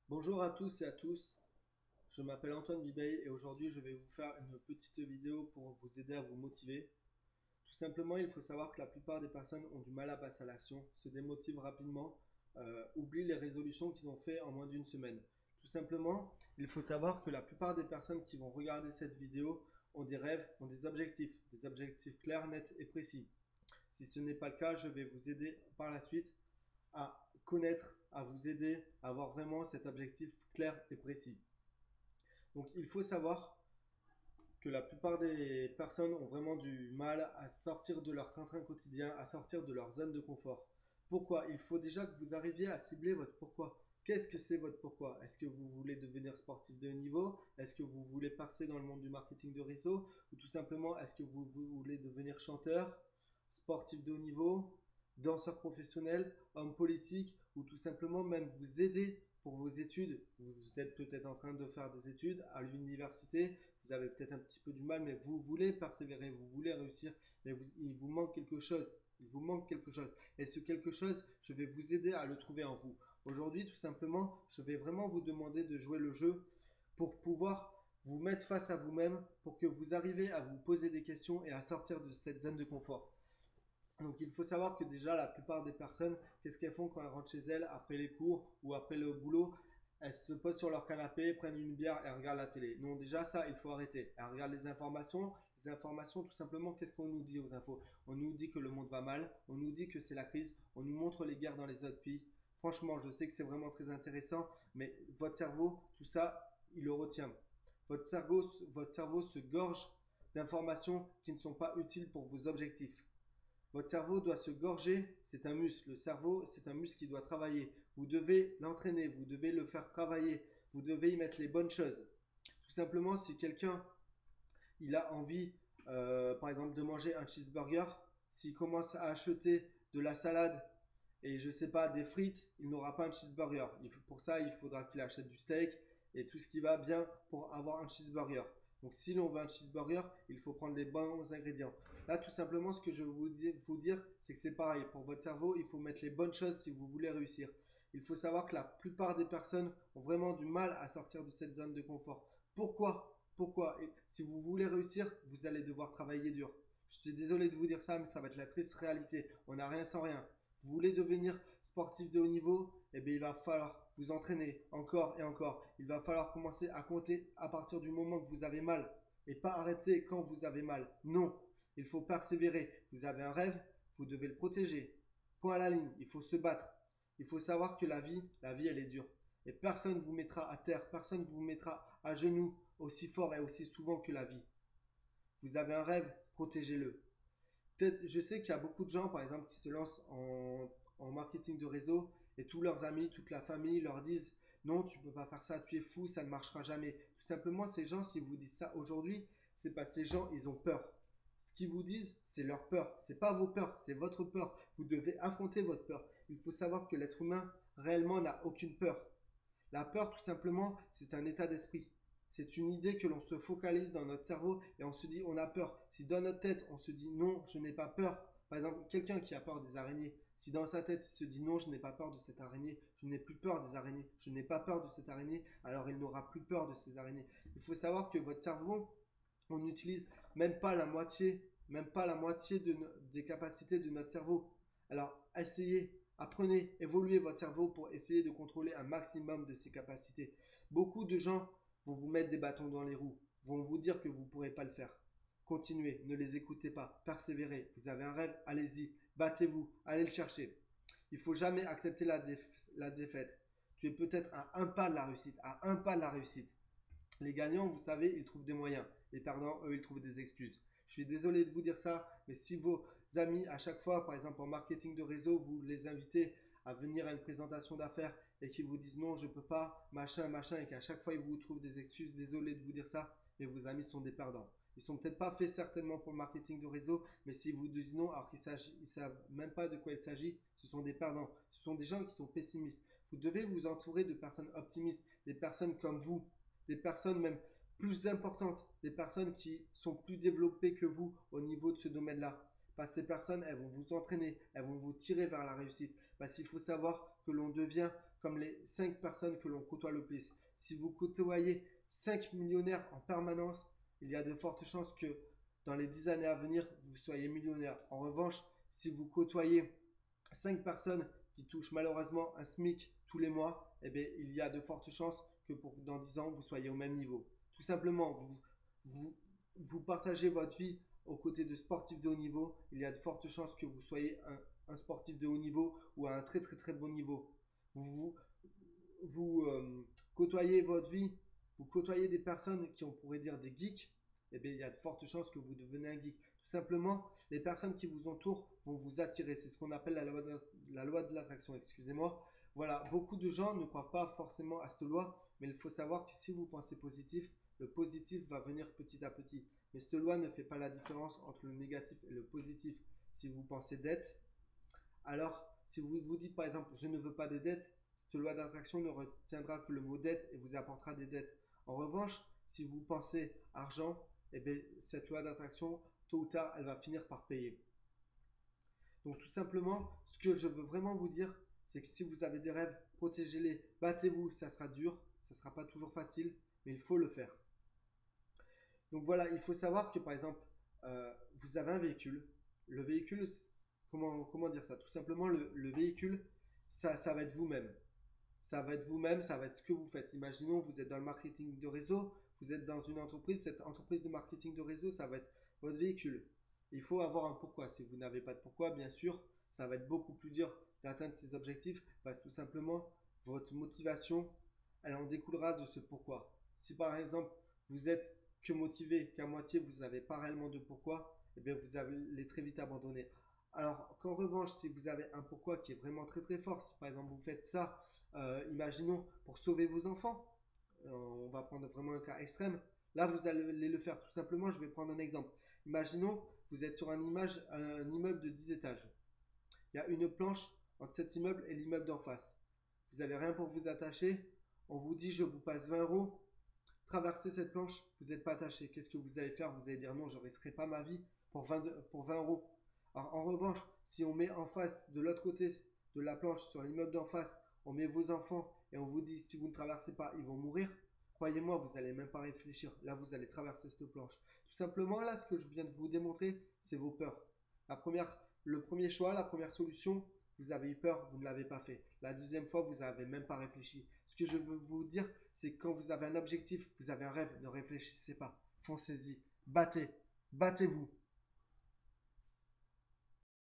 Bonjour à tous et à tous, je m'appelle Antoine Bibey et aujourd'hui je vais vous faire une petite vidéo pour vous aider à vous motiver. Tout simplement, il faut savoir que la plupart des personnes ont du mal à passer à l'action, se démotivent rapidement, oublient les résolutions qu'ils ont fait en moins d'une semaine. Tout simplement, il faut savoir que la plupart des personnes qui vont regarder cette vidéo ont des rêves, ont des objectifs clairs, nets et précis. Si ce n'est pas le cas, je vais vous aider par la suite à connaître, à vous aider à avoir vraiment cet objectif clair et précis. Donc il faut savoir que la plupart des personnes ont vraiment du mal à sortir de leur train-train quotidien, à sortir de leur zone de confort. Pourquoi? Il faut déjà que vous arriviez à cibler votre pourquoi. Qu'est-ce que c'est votre pourquoi? Est-ce que vous voulez devenir sportif de haut niveau? Est-ce que vous voulez passer dans le monde du marketing de réseau? Ou tout simplement, est-ce que vous voulez devenir chanteur, sportif de haut niveau, danseur professionnel, homme politique, ou tout simplement même vous aider pour vos études? Vous êtes peut-être en train de faire des études à l'université, vous avez peut-être un petit peu du mal, mais vous voulez persévérer, vous voulez réussir, mais il vous manque quelque chose. Il vous manque quelque chose. Et ce quelque chose, je vais vous aider à le trouver en vous. Aujourd'hui, tout simplement, je vais vraiment vous demander de jouer le jeu pour pouvoir vous mettre face à vous-même, pour que vous arriviez à vous poser des questions et à sortir de cette zone de confort. Donc il faut savoir que déjà la plupart des personnes, qu'est-ce qu'elles font quand elles rentrent chez elles après les cours ou après le boulot? Elles se posent sur leur canapé, prennent une bière et regardent la télé. Non, déjà ça, il faut arrêter. Elles regardent les informations. Les informations, tout simplement, qu'est-ce qu'on nous dit aux infos? On nous dit que le monde va mal, on nous dit que c'est la crise, on nous montre les guerres dans les autres pays. Franchement, je sais que c'est vraiment très intéressant, mais votre cerveau, tout ça, il le retient. Votre cerveau se gorge d'informations qui ne sont pas utiles pour vos objectifs. Votre cerveau doit se gorger, c'est un muscle. Le cerveau, c'est un muscle qui doit travailler. Vous devez l'entraîner, vous devez le faire travailler, vous devez y mettre les bonnes choses. Tout simplement, si quelqu'un il a envie, par exemple, de manger un cheeseburger, s'il commence à acheter de la salade et je sais pas, des frites, il n'aura pas un cheeseburger. Pour ça, il faudra qu'il achète du steak et tout ce qui va bien pour avoir un cheeseburger. Donc si l'on veut un cheeseburger, il faut prendre les bons ingrédients. Là, tout simplement, ce que je veux vous dire, c'est que c'est pareil. Pour votre cerveau, il faut mettre les bonnes choses si vous voulez réussir. Il faut savoir que la plupart des personnes ont vraiment du mal à sortir de cette zone de confort. Pourquoi? Pourquoi? Et si vous voulez réussir, vous allez devoir travailler dur. Je suis désolé de vous dire ça, mais ça va être la triste réalité. On n'a rien sans rien. Vous voulez devenir sportif de haut niveau? Eh bien, il va falloir vous entraîner encore et encore. Il va falloir commencer à compter à partir du moment que vous avez mal et pas arrêter quand vous avez mal. Non, il faut persévérer. Vous avez un rêve, vous devez le protéger. Point à la ligne, il faut se battre. Il faut savoir que la vie, elle est dure. Et personne ne vous mettra à terre, personne ne vous mettra à genoux aussi fort et aussi souvent que la vie. Vous avez un rêve, protégez-le. Peut-être, je sais qu'il y a beaucoup de gens, par exemple, qui se lancent en marketing de réseau et tous leurs amis, toute la famille leur disent non, tu ne peux pas faire ça, tu es fou, ça ne marchera jamais. Tout simplement, ces gens, s'ils vous disent ça aujourd'hui, c'est parce que ces gens, ils ont peur. Ce qu'ils vous disent, c'est leur peur. C'est pas vos peurs, c'est votre peur. Vous devez affronter votre peur. Il faut savoir que l'être humain, réellement, n'a aucune peur. La peur, tout simplement, c'est un état d'esprit. C'est une idée que l'on se focalise dans notre cerveau et on se dit on a peur. Si dans notre tête on se dit non, je n'ai pas peur, par exemple quelqu'un qui a peur des araignées, si dans sa tête il se dit non, je n'ai pas peur de cette araignée, je n'ai plus peur des araignées, je n'ai pas peur de cette araignée, alors il n'aura plus peur de ces araignées. Il faut savoir que votre cerveau, on n'utilise même pas la moitié des capacités de notre cerveau. Alors, essayez, apprenez, évoluez votre cerveau pour essayer de contrôler un maximum de ses capacités. Beaucoup de gens vont vous mettre des bâtons dans les roues, vont vous dire que vous ne pourrez pas le faire. Continuez, ne les écoutez pas, persévérez. Vous avez un rêve, allez-y, battez-vous, allez le chercher. Il ne faut jamais accepter la défaite. Tu es peut-être à un pas de la réussite, à un pas de la réussite. Les gagnants, vous savez, ils trouvent des moyens. Les perdants, eux, ils trouvent des excuses. Je suis désolé de vous dire ça, mais si vos amis, à chaque fois, par exemple en marketing de réseau, vous les invitez à venir à une présentation d'affaires et qu'ils vous disent non, je peux pas, machin, machin, et qu'à chaque fois ils vous trouvent des excuses, désolé de vous dire ça, mais vos amis sont des perdants. Ils sont peut-être pas faits certainement pour le marketing de réseau, mais s'ils vous disent non, alors ils savent même pas de quoi il s'agit, ce sont des perdants. Ce sont des gens qui sont pessimistes. Vous devez vous entourer de personnes optimistes, des personnes comme vous, des personnes même plus importantes, des personnes qui sont plus développées que vous au niveau de ce domaine-là. Parce que ces personnes, elles vont vous entraîner, elles vont vous tirer vers la réussite. Parce qu'il faut savoir que l'on devient comme les 5 personnes que l'on côtoie le plus. Si vous côtoyez 5 millionnaires en permanence, il y a de fortes chances que dans les 10 années à venir, vous soyez millionnaire. En revanche, si vous côtoyez 5 personnes qui touchent malheureusement un SMIC tous les mois, eh bien, il y a de fortes chances que dans 10 ans, vous soyez au même niveau. Tout simplement, vous partagez votre vie aux côtés de sportifs de haut niveau, il y a de fortes chances que vous soyez un sportif de haut niveau ou à un très très très bon niveau. Vous côtoyez votre vie, vous côtoyez des personnes qui on pourrait dire des geeks, eh bien, il y a de fortes chances que vous devenez un geek. Tout simplement, les personnes qui vous entourent vont vous attirer. C'est ce qu'on appelle la loi de l'attraction, excusez-moi. Voilà, beaucoup de gens ne croient pas forcément à cette loi, mais il faut savoir que si vous pensez positif, le positif va venir petit à petit. Mais cette loi ne fait pas la différence entre le négatif et le positif. Si vous pensez dette, alors si vous vous dites par exemple je ne veux pas de dette, cette loi d'attraction ne retiendra que le mot dette et vous apportera des dettes. En revanche, si vous pensez argent, eh bien, cette loi d'attraction, tôt ou tard, elle va finir par payer. Donc tout simplement, ce que je veux vraiment vous dire, c'est que si vous avez des rêves, protégez-les, battez-vous, ça sera dur, ça ne sera pas toujours facile, mais il faut le faire. Donc voilà, il faut savoir que par exemple, vous avez un véhicule. Le véhicule, comment dire ça? Tout simplement, le véhicule, ça va être vous-même. Ça va être vous-même, ça va être ce que vous faites. Imaginons, vous êtes dans le marketing de réseau, vous êtes dans une entreprise, cette entreprise de marketing de réseau, ça va être votre véhicule. Il faut avoir un pourquoi. Si vous n'avez pas de pourquoi, bien sûr, ça va être beaucoup plus dur d'atteindre ces objectifs parce que tout simplement, votre motivation, elle en découlera de ce pourquoi. Si par exemple, vous êtes que motivé, qu'à moitié vous n'avez pas réellement de pourquoi, eh bien vous allez très vite abandonner. Alors qu'en revanche, si vous avez un pourquoi qui est vraiment très très fort, si par exemple vous faites ça, imaginons pour sauver vos enfants, on va prendre vraiment un cas extrême, là vous allez le faire tout simplement, je vais prendre un exemple. Imaginons, vous êtes sur un immeuble de 10 étages. Il y a une planche entre cet immeuble et l'immeuble d'en face. Vous n'avez rien pour vous attacher, on vous dit je vous passe 20 euros, traversez cette planche, vous n'êtes pas attaché. Qu'est-ce que vous allez faire? Vous allez dire non, je ne risquerai pas ma vie pour 20 euros. Alors, en revanche, si on met en face, de l'autre côté de la planche, sur l'immeuble d'en face, on met vos enfants et on vous dit si vous ne traversez pas, ils vont mourir, croyez-moi, vous n'allez même pas réfléchir. Là, vous allez traverser cette planche. Tout simplement, là, ce que je viens de vous démontrer, c'est vos peurs. Le premier choix, la première solution, vous avez eu peur, vous ne l'avez pas fait. La deuxième fois, vous n'avez même pas réfléchi. Ce que je veux vous dire, c'est que quand vous avez un objectif, vous avez un rêve, ne réfléchissez pas. Foncez-y. Battez-vous.